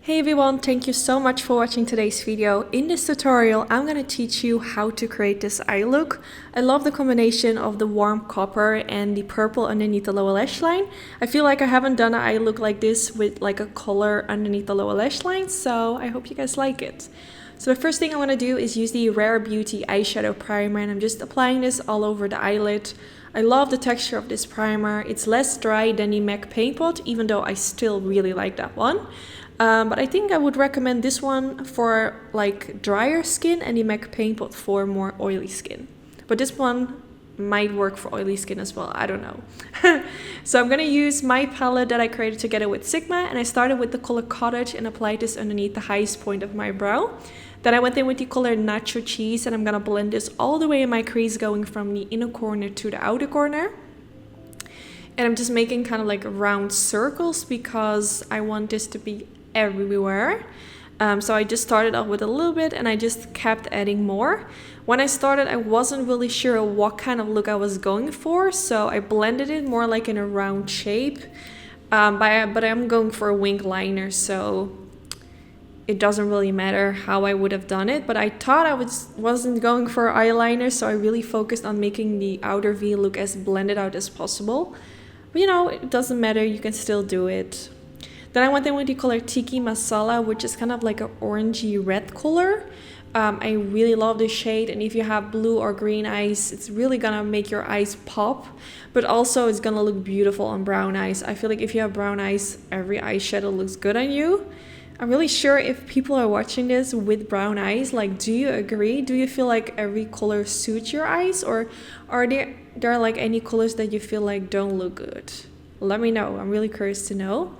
Hey everyone, thank you so much for watching today's video. In this tutorial, I'm going to teach you how to create this eye look. I love the combination of the warm copper and the purple underneath the lower lash line. I feel like I haven't done an eye look like this with like a color underneath the lower lash line, so I hope you guys like it. So the first thing I want to do is use the Rare Beauty eyeshadow primer, and I'm just applying this all over the eyelid. I love the texture of this primer. It's less dry than the MAC Paint Pot, even though I still really like that one. But I think I would recommend this one for like drier skin and the MAC Paint Pot for more oily skin. But this one might work for oily skin as well, I don't know. So I'm going to use my palette that I created together with Sigma, and I started with the color Cottage and applied this underneath the highest point of my brow. Then I went in with the color Nacho Cheese, and I'm going to blend this all the way in my crease, going from the inner corner to the outer corner. And I'm just making kind of like round circles because I want this to be everywhere. So I just started off with a little bit and I just kept adding more. When I started, I wasn't really sure what kind of look I was going for, so I blended it more like in a round shape. But I'm going for a wing liner, so it doesn't really matter how I would have done it. But I thought I wasn't going for eyeliner, so I really focused on making the outer V look as blended out as possible. But you know, it doesn't matter, you can still do it. Then I went in with the color Tiki Masala, which is kind of like an orangey red color. I really love this shade, and if you have blue or green eyes, it's really gonna make your eyes pop, but also it's gonna look beautiful on brown eyes. I feel like if you have brown eyes, every eyeshadow looks good on you. I'm really sure if people are watching this with brown eyes, like, do you agree? Do you feel like every color suits your eyes, or are there like any colors that you feel like don't look good? Let me know, I'm really curious to know.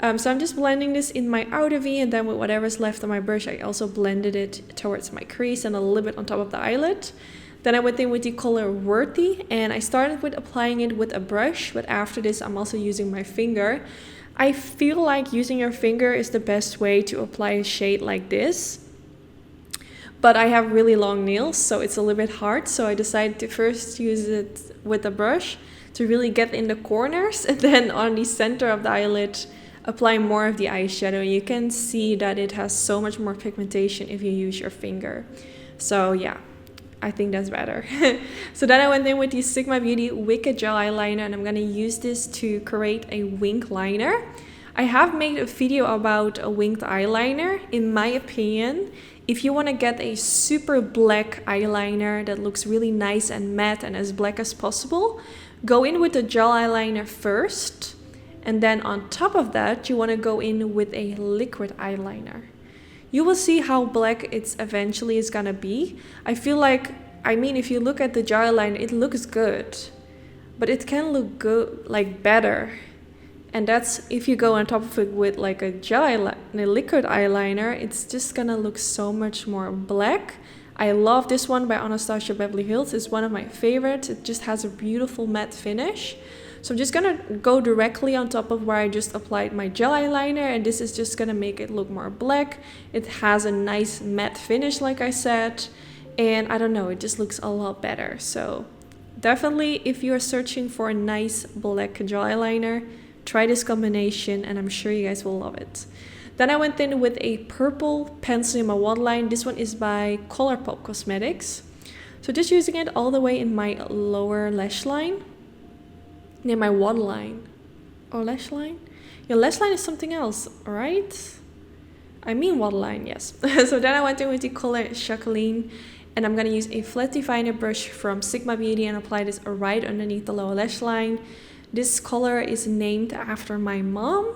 So I'm just blending this in my outer V, and then with whatever's left on my brush, I also blended it towards my crease and a little bit on top of the eyelid. Then I went in with the color Worthy, and I started with applying it with a brush, but after this I'm also using my finger. I feel like using your finger is the best way to apply a shade like this. But I have really long nails, so it's a little bit hard, so I decided to first use it with a brush to really get in the corners, and then on the center of the eyelid apply more of the eyeshadow. You can see that it has so much more pigmentation if you use your finger. So yeah, I think that's better. So then I went in with the Sigma Beauty Wicked Gel Eyeliner, and I'm going to use this to create a winged liner. I have made a video about a winged eyeliner. In my opinion, if you want to get a super black eyeliner that looks really nice and matte and as black as possible, go in with the gel eyeliner first. And then on top of that, you want to go in with a liquid eyeliner. You will see how black it's eventually is gonna be. I feel like, if you look at the gel eyeliner, it looks good, but it can look good, like better. And that's if you go on top of it with like a liquid eyeliner, it's just gonna look so much more black. I love this one by Anastasia Beverly Hills. It's one of my favorites. It just has a beautiful matte finish. So I'm just gonna go directly on top of where I just applied my gel eyeliner, and this is just gonna make it look more black. It has a nice matte finish, like I said, and I don't know, it just looks a lot better. So definitely, if you're searching for a nice black gel eyeliner, try this combination, and I'm sure you guys will love it. Then I went in with a purple pencil in my waterline. This one is by Colourpop Cosmetics. So just using it all the way in my lower lash line. Near my waterline or lash line. Your lash line is something else, right? I mean waterline, yes. So then I went in with the color Jacqueline, and I'm gonna use a flat definer brush from Sigma Beauty and apply this right underneath the lower lash line. This color is named after my mom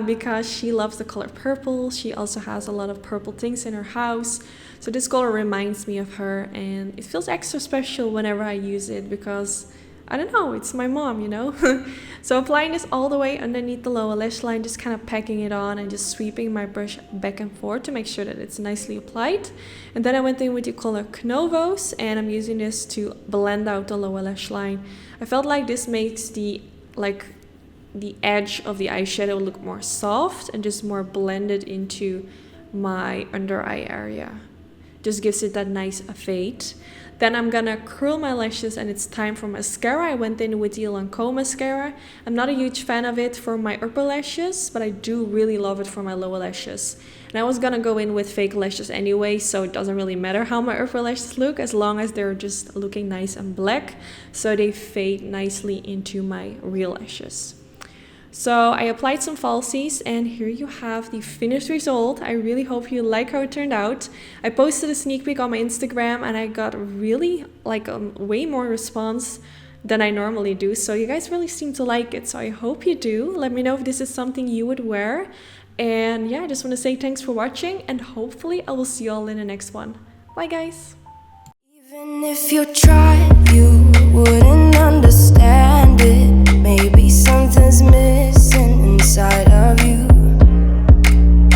because she loves the color purple. She also has a lot of purple things in her house, so this color reminds me of her, and it feels extra special whenever I use it because I don't know, it's my mom, you know. So applying this all the way underneath the lower lash line, just kind of packing it on and just sweeping my brush back and forth to make sure that it's nicely applied. And then I went in with the color Knovos, and I'm using this to blend out the lower lash line. I felt like this makes the edge of the eyeshadow look more soft and just more blended into my under eye area. just gives it that nice fade. Then I'm gonna curl my lashes and it's time for mascara. I went in with the Lancome mascara. I'm not a huge fan of it for my upper lashes, but I do really love it for my lower lashes. And I was gonna go in with fake lashes anyway, so it doesn't really matter how my upper lashes look as long as they're just looking nice and black, so they fade nicely into my real lashes. So I applied some falsies and here you have the finished result. I really hope you like how it turned out. I posted a sneak peek on my Instagram and I got really way more response than I normally do. So you guys really seem to like it. So I hope you do. Let me know if this is something you would wear. And yeah, I just want to say thanks for watching and hopefully I will see you all in the next one. Bye guys. Even if you tried, you wouldn't understand it. Maybe something's missing inside of you.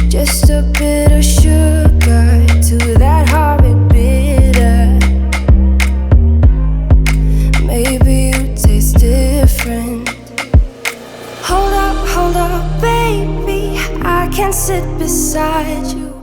Just a bit of sugar to that horrid bitter. Maybe you taste different. Hold up, baby, I can't sit beside you.